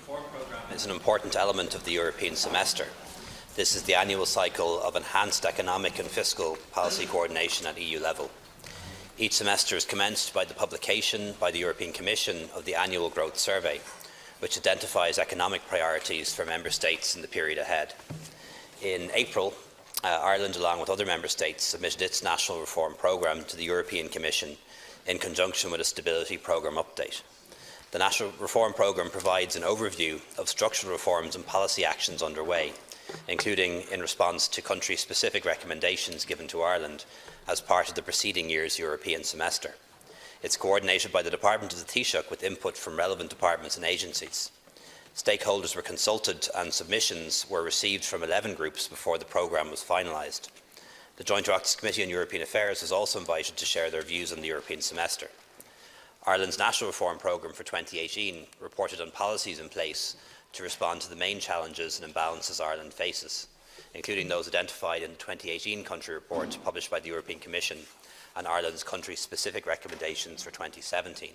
Reform Programme is an important element of the European semester. This is the annual cycle of enhanced economic and fiscal policy coordination at EU level. Each semester is commenced by the publication by the European Commission of the Annual Growth Survey, which identifies economic priorities for Member States in the period ahead. In April, Ireland, along with other Member States, submitted its national reform programme to the European Commission in conjunction with a Stability Programme update. The National Reform Programme provides an overview of structural reforms and policy actions underway, including in response to country-specific recommendations given to Ireland as part of the preceding year's European semester. It's coordinated by the Department of the Taoiseach with input from relevant departments and agencies. Stakeholders were consulted and submissions were received from 11 groups before the programme was finalised. The Joint Oireachtas Committee on European Affairs was also invited to share their views on the European semester. Ireland's National Reform Programme for 2018 reported on policies in place to respond to the main challenges and imbalances Ireland faces, including those identified in the 2018 country report published by the European Commission and Ireland's country-specific recommendations for 2017.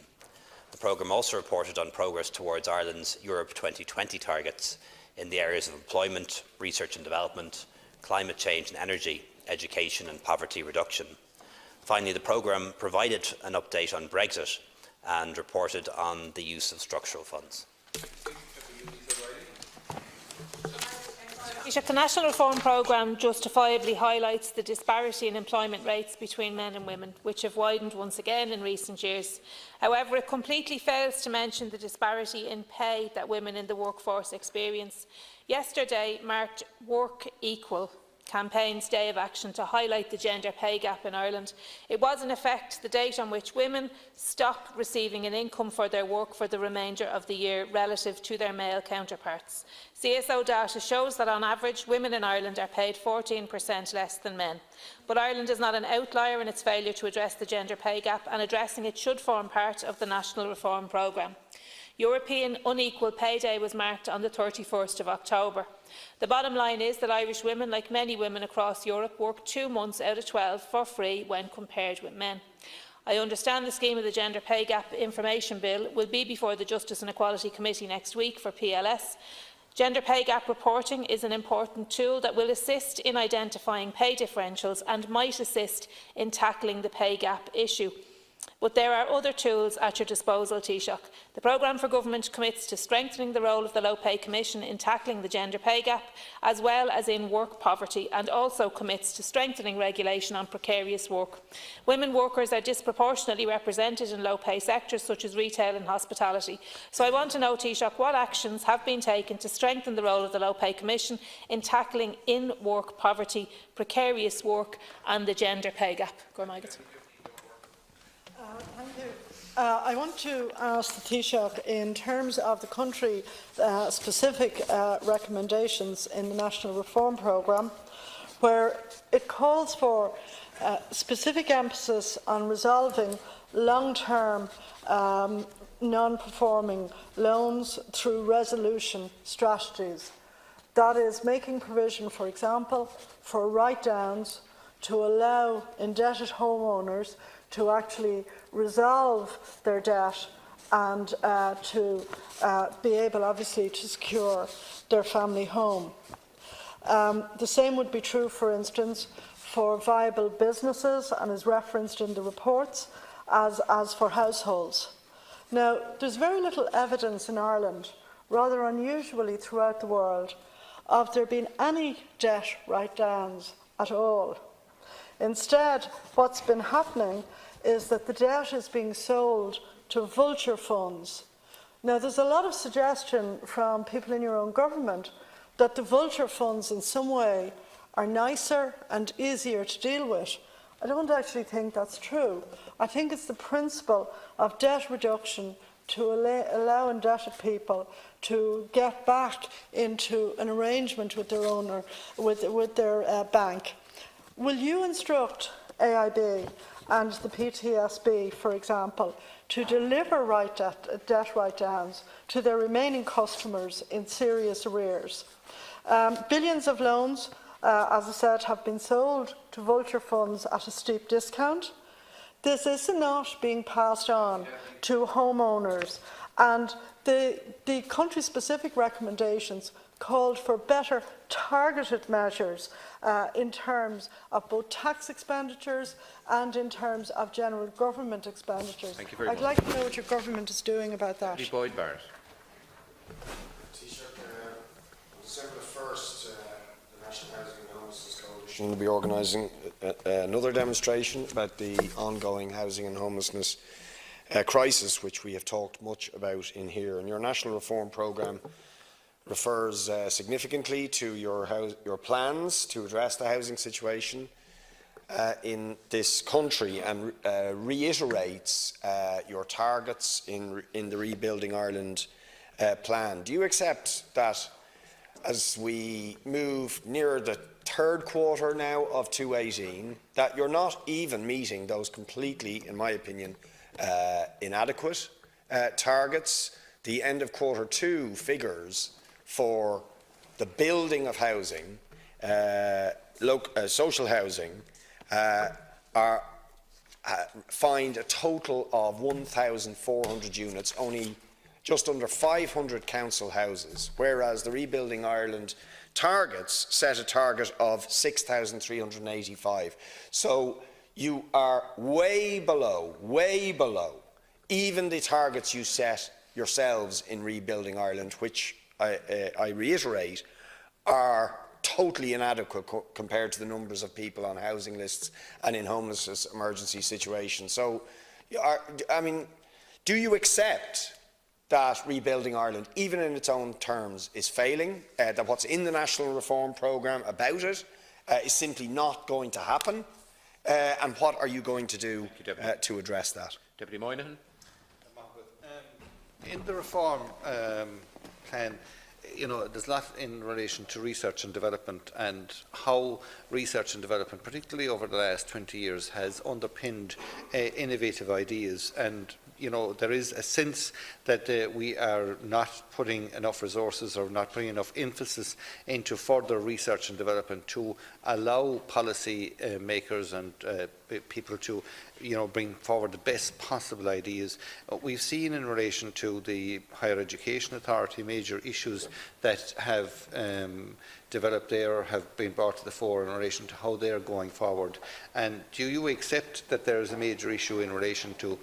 The programme also reported on progress towards Ireland's Europe 2020 targets in the areas of employment, research and development, climate change and energy, education and poverty reduction. Finally, the programme provided an update on Brexit and reported on the use of structural funds. The National Reform Programme justifiably highlights the disparity in employment rates between men and women, which have widened once again in recent years. However, it completely fails to mention the disparity in pay that women in the workforce experience. Yesterday marked Work Equal campaign's Day of Action to highlight the gender pay gap in Ireland. It was in effect the date on which women stop receiving an income for their work for the remainder of the year relative to their male counterparts. CSO data shows that on average women in Ireland are paid 14% less than men. But Ireland is not an outlier in its failure to address the gender pay gap, and addressing it should form part of the National Reform Programme. European Unequal Pay Day was marked on the 31st of October. The bottom line is that Irish women, like many women across Europe, work 2 months out of 12 for free when compared with men. I understand the scheme of the Gender Pay Gap Information Bill will be before the Justice and Equality Committee next week for PLS. Gender pay gap reporting is an important tool that will assist in identifying pay differentials and might assist in tackling the pay gap issue. But there are other tools at your disposal, Taoiseach. The programme for government commits to strengthening the role of the Low Pay Commission in tackling the gender pay gap, as well as in work poverty, and also commits to strengthening regulation on precarious work. Women workers are disproportionately represented in low-pay sectors such as retail and hospitality. So I want to know, Taoiseach, what actions have been taken to strengthen the role of the Low Pay Commission in tackling in-work poverty, precarious work and the gender pay gap? Thank you. I want to ask the Taoiseach, in terms of the country-specific recommendations in the National Reform Programme, where it calls for specific emphasis on resolving long-term non-performing loans through resolution strategies. That is, making provision, for example, for write-downs to allow indebted homeowners to actually resolve their debt and to be able, obviously, to secure their family home. The same would be true, for instance, for viable businesses, and is referenced in the reports, as for households. Now, there's very little evidence in Ireland, rather unusually throughout the world, of there being any debt write-downs at all. Instead, what's been happening is that the debt is being sold to vulture funds. Now, there's a lot of suggestion from people in your own government that the vulture funds in some way are nicer and easier to deal with. I don't actually think that's true. I think it's the principle of debt reduction to allow indebted people to get back into an arrangement with their owner, with their bank. Will you instruct AIB and the PTSB, for example, to deliver debt write-downs to their remaining customers in serious arrears? Billions of loans, as I said, have been sold to vulture funds at a steep discount. This is not being passed on to homeowners And the country-specific recommendations called for better targeted measures in terms of both tax expenditures and in terms of general government expenditures. Thank you very much. I'd like to know what your government is doing about that. Boyd Barrett. Taoiseach, on December 1st, the National Housing and Homelessness Coalition will be organising another demonstration about the ongoing housing and homelessness crisis, which we have talked much about in here. And your national reform programme refers significantly to your plans to address the housing situation in this country and reiterates your targets in the Rebuilding Ireland plan. Do you accept that as we move near the third quarter now of 2018, that you're not even meeting those completely, in my opinion, inadequate targets? The end of quarter 2 figures for the building of housing, social housing, find a total of 1,400 units, only just under 500 council houses, whereas the Rebuilding Ireland targets set a target of 6,385. So you are way below even the targets you set yourselves in Rebuilding Ireland, which I reiterate are totally inadequate compared to the numbers of people on housing lists and in homelessness emergency situations. So, do you accept that Rebuilding Ireland, even in its own terms, is failing, that what's in the National Reform Programme about it is simply not going to happen? And what are you going to do to address that? Deputy Moynihan. In the reform plan, there's a lot in relation to research and development and how research and development, particularly over the last 20 years, has underpinned innovative ideas. And there is a sense that we are not putting enough resources or not putting enough emphasis into further research and development to allow policy makers and people to bring forward the best possible ideas. We've seen in relation to the Higher Education Authority major issues that have developed there or have been brought to the fore in relation to how they are going forward. And do you accept that there is a major issue in relation to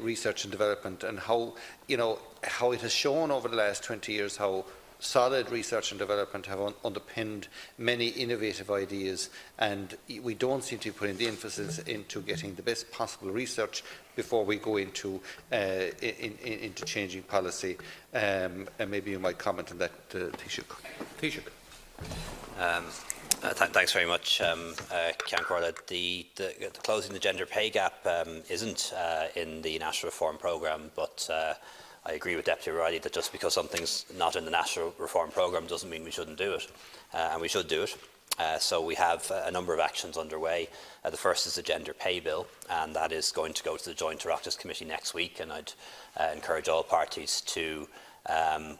research and development and how it has shown over the last 20 years how solid research and development have underpinned many innovative ideas, and we don't seem to be putting the emphasis into getting the best possible research before we go into changing policy? And maybe you might comment on that, Taoiseach. Thanks very much, Ceann Corlett. The closing the gender pay gap isn't in the National Reform Programme, but I agree with Deputy O'Reilly that just because something's not in the National Reform Programme doesn't mean we shouldn't do it, and we should do it. So we have a number of actions underway. The first is the Gender Pay Bill, and that is going to go to the Joint Oireachtas Committee next week, and I'd encourage all parties to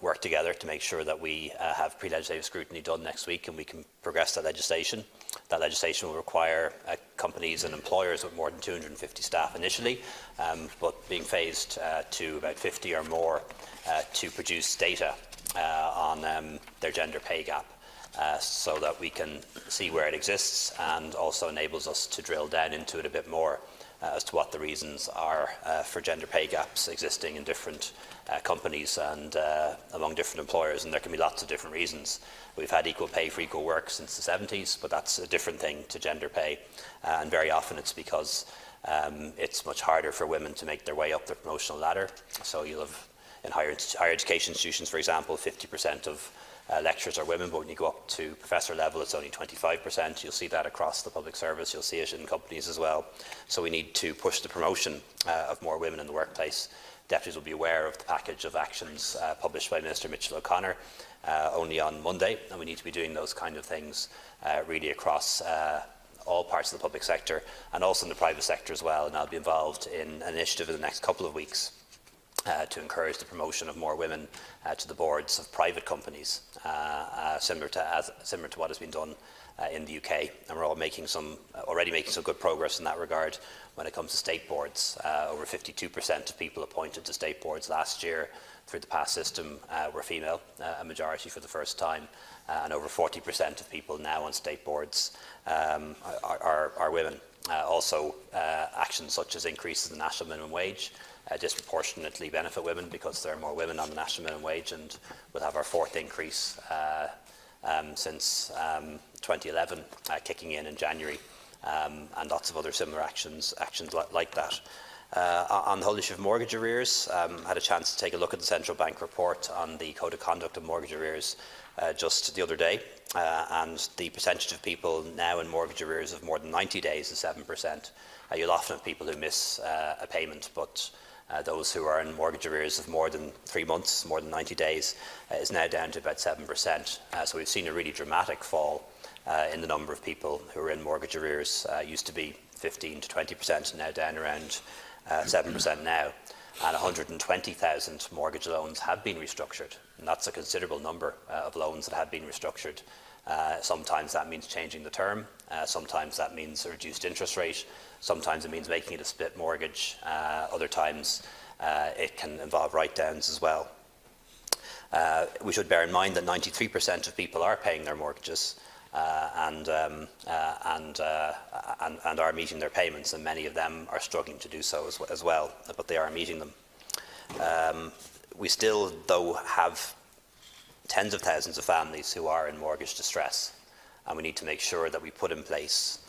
work together to make sure that we have pre-legislative scrutiny done next week and we can progress that legislation. That legislation will require companies and employers with more than 250 staff initially, but being phased to about 50 or more to produce data on their gender pay gap so that we can see where it exists, and also enables us to drill down into it a bit more as to what the reasons are for gender pay gaps existing in different companies and among different employers, and there can be lots of different reasons. We've had equal pay for equal work since the 70s, but that's a different thing to gender pay, and very often it's because it's much harder for women to make their way up the promotional ladder. So you'll have in higher education institutions, for example, 50% of lecturers are women, but when you go up to professor level, it's only 25%. You'll see that across the public service. You'll see it in companies as well. So we need to push the promotion of more women in the workplace. Deputies will be aware of the package of actions published by Minister Mitchell O'Connor only on Monday, and we need to be doing those kind of things really across all parts of the public sector and also in the private sector as well. And I'll be involved in an initiative in the next couple of weeks to encourage the promotion of more women to the boards of private companies, similar to what has been done in the UK, and we're all already making some good progress in that regard when it comes to state boards. Over 52% of people appointed to state boards last year through the past system were female, a majority for the first time, and over 40% of people now on state boards are women. Also, actions such as increases in the national minimum wage disproportionately benefit women because there are more women on the national minimum wage, and we'll have our fourth increase since 2011 kicking in January, and lots of other similar actions like that. On the whole issue of mortgage arrears, I had a chance to take a look at the central bank report on the code of conduct of mortgage arrears just the other day, and the percentage of people now in mortgage arrears of more than 90 days is 7%. You'll often have people who miss a payment, but those who are in mortgage arrears of more than 3 months, more than 90 days, is now down to about 7%. So we've seen a really dramatic fall in the number of people who are in mortgage arrears. Used to be 15 to 20%, now down around 7% now. And 120,000 mortgage loans have been restructured, and that's a considerable number of loans that have been restructured. Sometimes that means changing the term, sometimes that means a reduced interest rate, sometimes it means making it a split mortgage, other times it can involve write-downs as well. We should bear in mind that 93% of people are paying their mortgages and are meeting their payments, and many of them are struggling to do so as well, but they are meeting them. We still, though, have tens of thousands of families who are in mortgage distress, and we need to make sure that we put in place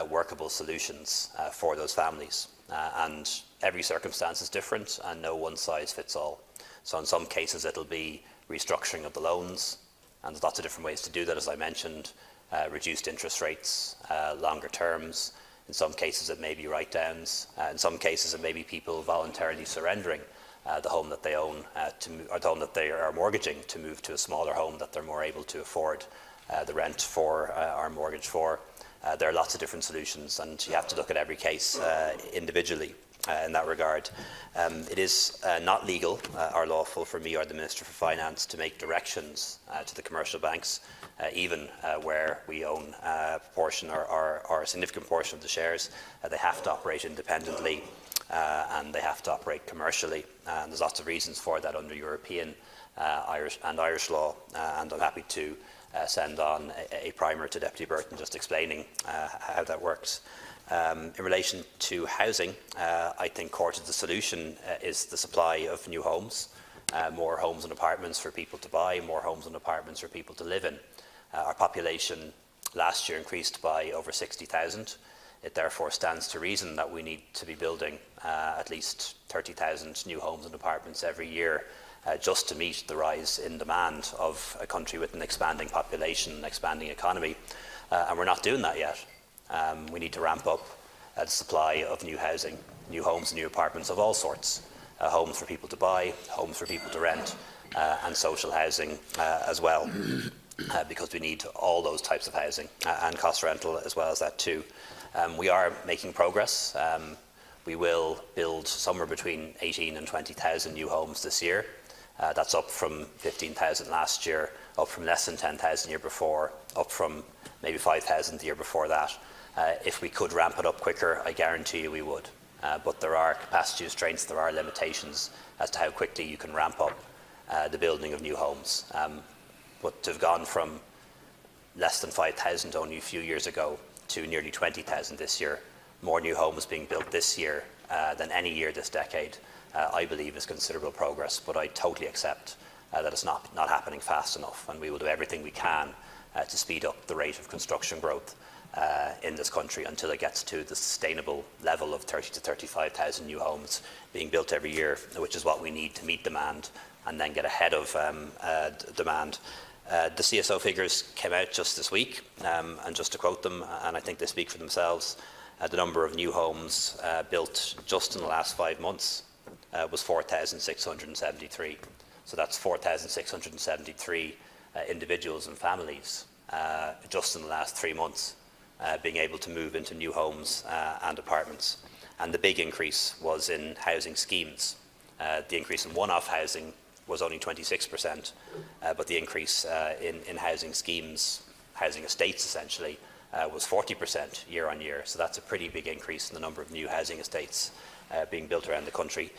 workable solutions for those families. And every circumstance is different, and no one size fits all. So in some cases it'll be restructuring of the loans, and there's lots of different ways to do that, as I mentioned. Reduced interest rates, longer terms. In some cases it may be write-downs. In some cases it may be people voluntarily surrendering the home that they own, or the home that they are mortgaging, to move to a smaller home that they're more able to afford the rent for or mortgage for. There are lots of different solutions, and you have to look at every case individually in that regard. It is not legal or lawful for me or the Minister for Finance to make directions to the commercial banks, even where we own a proportion or a significant portion of the shares. They have to operate independently and they have to operate commercially. And there's lots of reasons for that under European, Irish law, and I'm happy to send on a primer to Deputy Burton just explaining how that works. In relation to housing, I think core to the solution is the supply of new homes, more homes and apartments for people to buy, more homes and apartments for people to live in. Our population last year increased by over 60,000. It therefore stands to reason that we need to be building at least 30,000 new homes and apartments every year just to meet the rise in demand of a country with an expanding population, an expanding economy. And we're not doing that yet. We need to ramp up the supply of new housing, new homes and new apartments of all sorts. Homes for people to buy, homes for people to rent, and social housing as well, because we need all those types of housing, and cost rental as well as that too. We are making progress. We will build somewhere between 18 and 20,000 new homes this year. That's up from 15,000 last year, up from less than 10,000 the year before, up from maybe 5,000 the year before that. If we could ramp it up quicker, I guarantee you we would. But there are capacity constraints, there are limitations as to how quickly you can ramp up the building of new homes. But to have gone from less than 5,000 only a few years ago to nearly 20,000 this year, more new homes being built this year than any year this decade, I believe is considerable progress, but I totally accept that it's not happening fast enough, and we will do everything we can to speed up the rate of construction growth in this country until it gets to the sustainable level of 30 to 35,000 new homes being built every year, which is what we need to meet demand and then get ahead of demand. The CSO figures came out just this week, and just to quote them, and I think they speak for themselves, the number of new homes built just in the last 5 months was 4,673. So that's 4,673 individuals and families just in the last 3 months being able to move into new homes and apartments. And the big increase was in housing schemes. The increase in one-off housing was only 26%, but the increase in housing schemes housing estates essentially was 40% year on year. So that's a pretty big increase in the number of new housing estates being built around the country.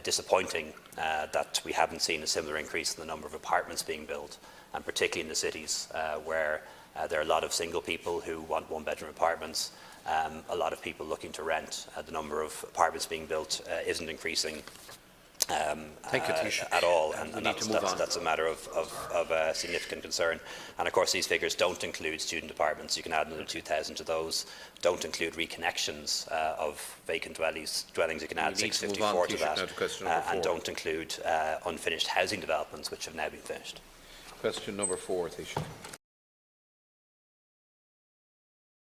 Disappointing that we haven't seen a similar increase in the number of apartments being built, and particularly in the cities where there are a lot of single people who want one-bedroom apartments, a lot of people looking to rent. The number of apartments being built isn't increasing at all, and that's a matter of significant concern. And of course, these figures don't include student apartments. You can add another 2,000 to those. Don't include reconnections of vacant dwellings. You can add 654 to that, and don't include unfinished housing developments which have now been finished. Question number 4, Taoiseach.